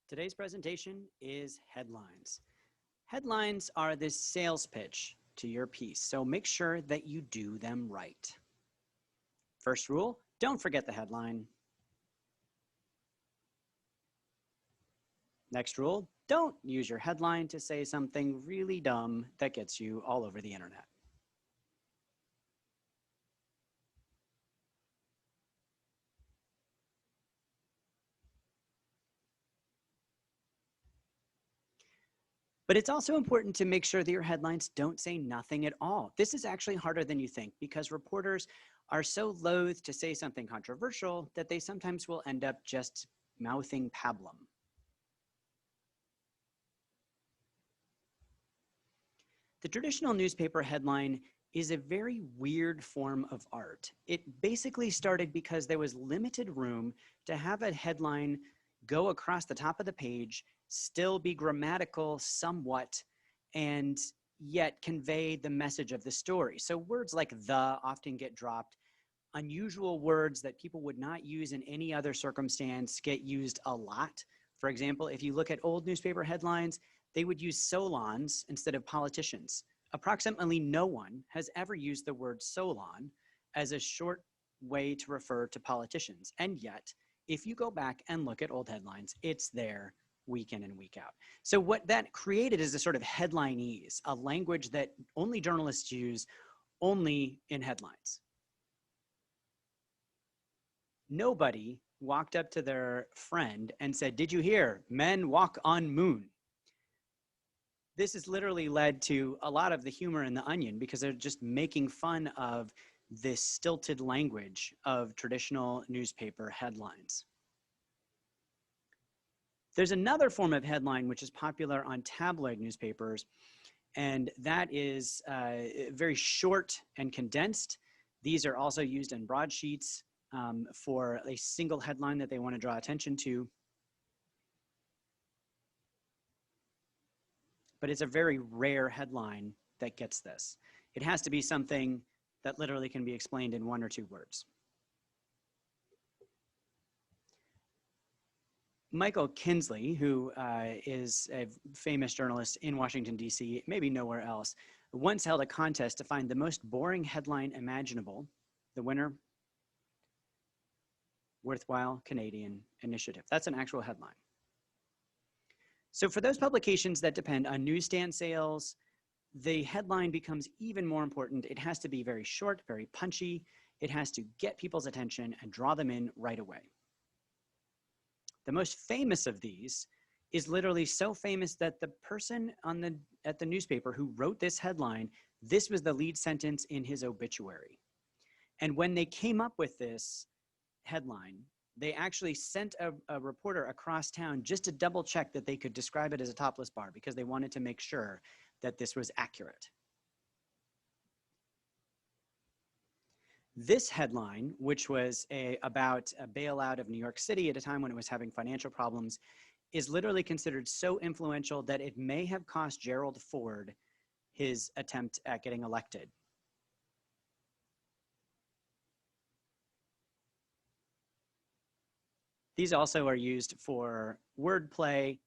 Today's presentation is headlines. Headlines are the sales pitch to your piece, so make sure that you do them right. First rule, don't forget the headline. Next rule, don't use your headline to say something really dumb that gets you all over the internet. But it's also important to make sure that your headlines don't say nothing at all. This is actually harder than you think because reporters are so loath to say something controversial that they sometimes will end up just mouthing pablum. The traditional newspaper headline is a very weird form of art. It basically started because there was limited room to have a headline go across the top of the page, still be grammatical somewhat, and yet convey the message of the story. So words like the often get dropped. Unusual words that people would not use in any other circumstance get used a lot. For example, if you look at old newspaper headlines, they would use solons instead of politicians. Approximately no one has ever used the word solon as a short way to refer to politicians. And yet, if you go back and look at old headlines, it's there week in and week out. So what that created is a sort of headlineese, a language that only journalists use only in headlines. Nobody walked up to their friend and said, "Did you hear? Men walk on moon." This has literally led to a lot of the humor in The Onion because they're just making fun of this stilted language of traditional newspaper headlines. There's another form of headline which is popular on tabloid newspapers, and that is very short and condensed. These are also used in broadsheets for a single headline that they want to draw attention to. But it's a very rare headline that gets this. It has to be something that literally can be explained in 1 or 2 words. Michael Kinsley, who is a famous journalist in Washington, D.C., maybe nowhere else, once held a contest to find the most boring headline imaginable. The winner, Worthwhile Canadian Initiative. That's an actual headline. So for those publications that depend on newsstand sales, the headline becomes even more important. It has to be very short, very punchy. It has to get people's attention and draw them in right away. The most famous of these is literally so famous that the person at the newspaper who wrote this headline, this was the lead sentence in his obituary. And when they came up with this headline, they actually sent a reporter across town just to double check that they could describe it as a topless bar because they wanted to make sure that this was accurate. This headline, which was about a bailout of New York City at a time when it was having financial problems, is literally considered so influential that it may have cost Gerald Ford his attempt at getting elected. These also are used for wordplay.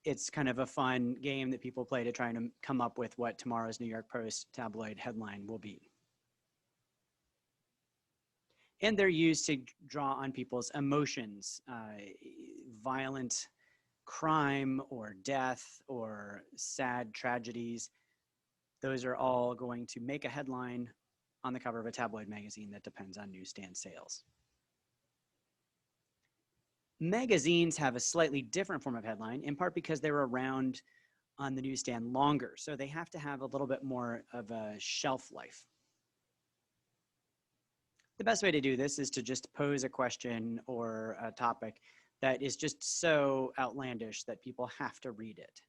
It's kind of a fun game that people play to try and come up with what tomorrow's New York Post tabloid headline will be. And they're used to draw on people's emotions, violent crime or death or sad tragedies. Those are all going to make a headline on the cover of a tabloid magazine that depends on newsstand sales. Magazines have a slightly different form of headline, in part because they're around on the newsstand longer. So they have to have a little bit more of a shelf life. The best way to do this is to just pose a question or a topic that is just so outlandish that people have to read it.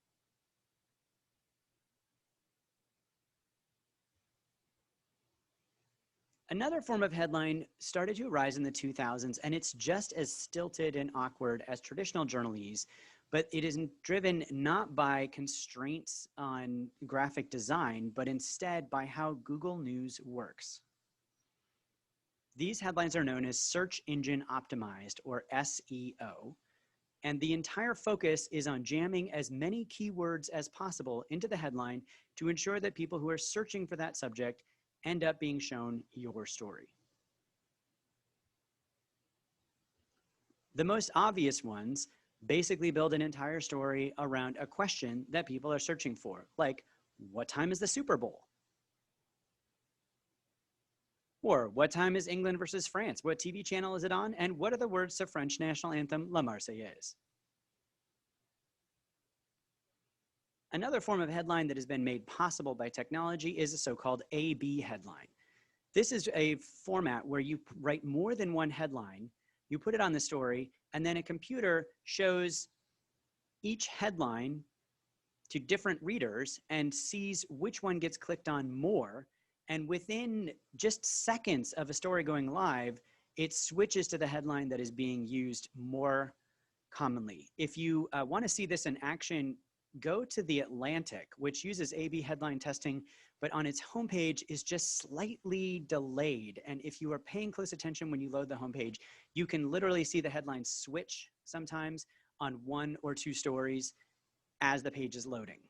Another form of headline started to arise in the 2000s, and it's just as stilted and awkward as traditional journalese, but it is driven not by constraints on graphic design, but instead by how Google News works. These headlines are known as search engine optimized, or SEO, And the entire focus is on jamming as many keywords as possible into the headline to ensure that people who are searching for that subject end up being shown your story. The most obvious ones basically build an entire story around a question that people are searching for, like, what time is the Super Bowl? Or what time is England versus France? What TV channel is it on? And what are the words to French national anthem, La Marseillaise? Another form of headline that has been made possible by technology is a so-called A-B headline. This is a format where you write more than one headline, you put it on the story, and then a computer shows each headline to different readers and sees which one gets clicked on more. And within just seconds of a story going live, it switches to the headline that is being used more commonly. If you want to see this in action, go to The Atlantic, which uses A/B headline testing, but on its homepage is just slightly delayed. And if you are paying close attention when you load the homepage, you can literally see the headline switch sometimes on one or two stories as the page is loading.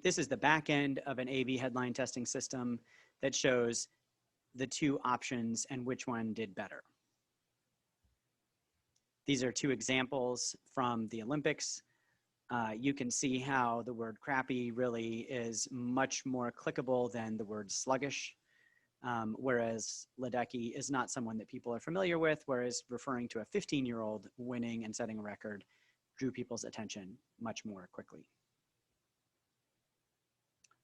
This is the back end of an A/B headline testing system that shows the two options and which one did better. These are two examples from the Olympics. You can see how the word crappy really is much more clickable than the word sluggish, whereas Ledecky is not someone that people are familiar with, whereas referring to a 15-year-old winning and setting a record drew people's attention much more quickly.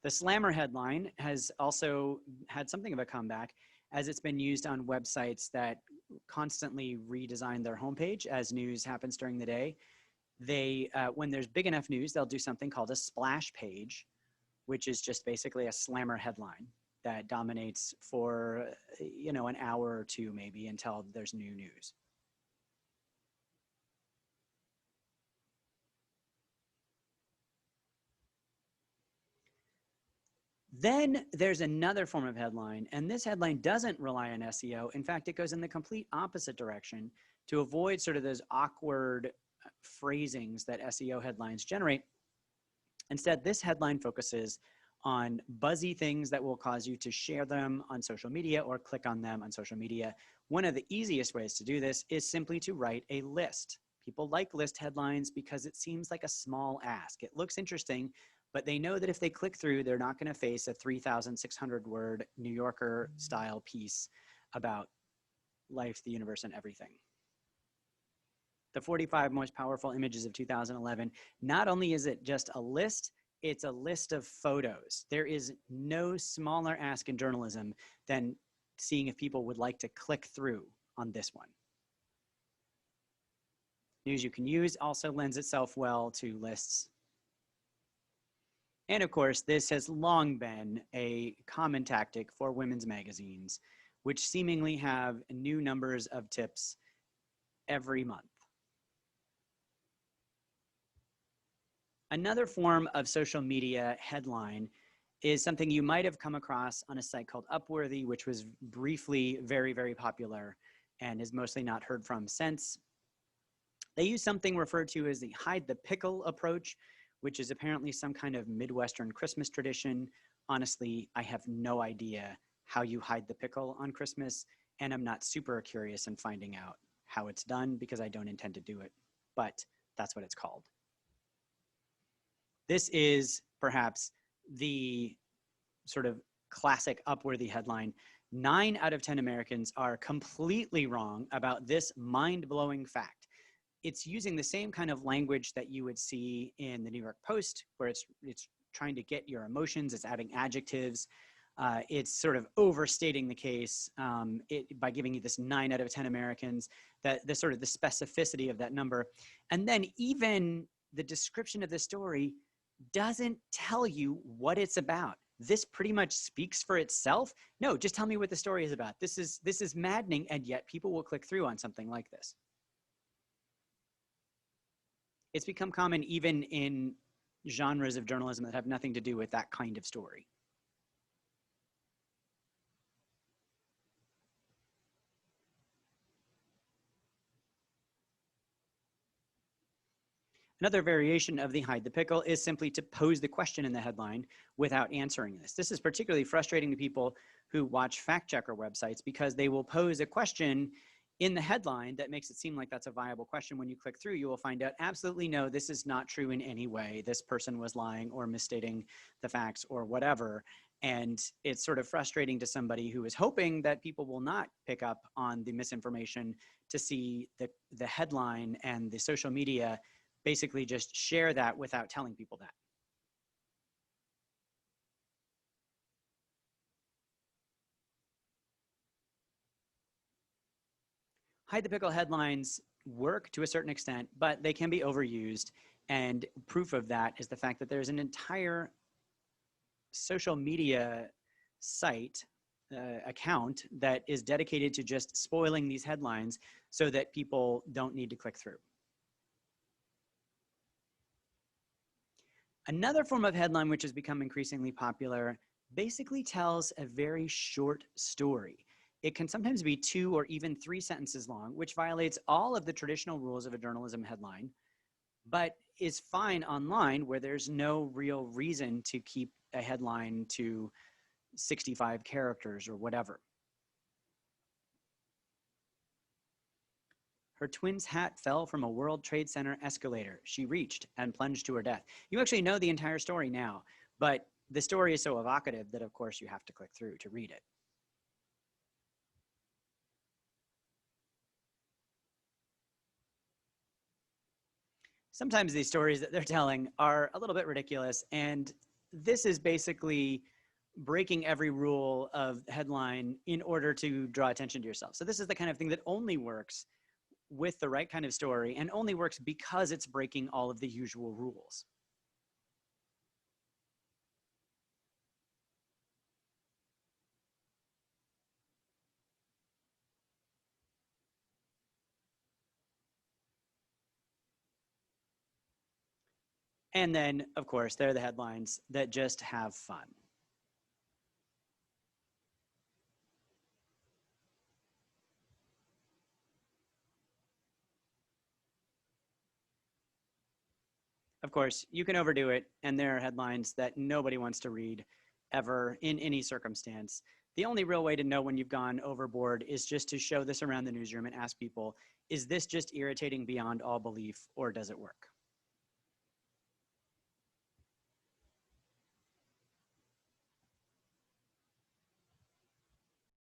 The slammer headline has also had something of a comeback, as it's been used on websites that constantly redesign their homepage as news happens during the day. They, when there's big enough news, they'll do something called a splash page, which is just basically a slammer headline that dominates for, an hour or two maybe until there's new news. Then there's another form of headline, and this headline doesn't rely on SEO. In fact, it goes in the complete opposite direction to avoid sort of those awkward phrasings that SEO headlines generate. Instead, this headline focuses on buzzy things that will cause you to share them on social media or click on them on social media. One of the easiest ways to do this is simply to write a list. People like list headlines because it seems like a small ask. It looks interesting, but they know that if they click through, they're not going to face a 3,600 word New Yorker style piece about life, the universe, and everything. The 45 most powerful images of 2011, not only is it just a list, it's a list of photos. There is no smaller ask in journalism than seeing if people would like to click through on this one. News you can use also lends itself well to lists. And of course, this has long been a common tactic for women's magazines, which seemingly have new numbers of tips every month. Another form of social media headline is something you might have come across on a site called Upworthy, which was briefly very, very popular and is mostly not heard from since. They use something referred to as the hide the pickle approach, which is apparently some kind of Midwestern Christmas tradition. Honestly, I have no idea how you hide the pickle on Christmas, and I'm not super curious in finding out how it's done because I don't intend to do it, but that's what it's called. This is perhaps the sort of classic Upworthy headline. 9 out of 10 Americans are completely wrong about this mind-blowing fact. It's using the same kind of language that you would see in the New York Post, where it's trying to get your emotions, it's adding adjectives, it's sort of overstating the case by giving you this 9 out of 10 Americans, that the sort of the specificity of that number. And then even the description of the story doesn't tell you what it's about. This pretty much speaks for itself. No, just tell me what the story is about. This is maddening, and yet people will click through on something like this. It's become common even in genres of journalism that have nothing to do with that kind of story. Another variation of the hide the pickle is simply to pose the question in the headline without answering this. This is particularly frustrating to people who watch fact checker websites because they will pose a question in the headline that makes it seem like that's a viable question. When you click through, you will find out absolutely no, this is not true in any way. This person was lying or misstating the facts or whatever. And it's sort of frustrating to somebody who is hoping that people will not pick up on the misinformation to see the headline and the social media basically just share that without telling people that. Hide the pickle headlines work to a certain extent, but they can be overused. And proof of that is the fact that there's an entire social media site account that is dedicated to just spoiling these headlines so that people don't need to click through. Another form of headline which has become increasingly popular basically tells a very short story. It can sometimes be 2 or even 3 sentences long, which violates all of the traditional rules of a journalism headline, but is fine online where there's no real reason to keep a headline to 65 characters or whatever. Her twin's hat fell from a World Trade Center escalator. She reached and plunged to her death. You actually know the entire story now, but the story is so evocative that, of course, you have to click through to read it. Sometimes these stories that they're telling are a little bit ridiculous, and this is basically breaking every rule of headline in order to draw attention to yourself. So this is the kind of thing that only works with the right kind of story and only works because it's breaking all of the usual rules. And then, of course, there are the headlines that just have fun. Of course, you can overdo it, and there are headlines that nobody wants to read ever in any circumstance. The only real way to know when you've gone overboard is just to show this around the newsroom and ask people, is this just irritating beyond all belief, or does it work?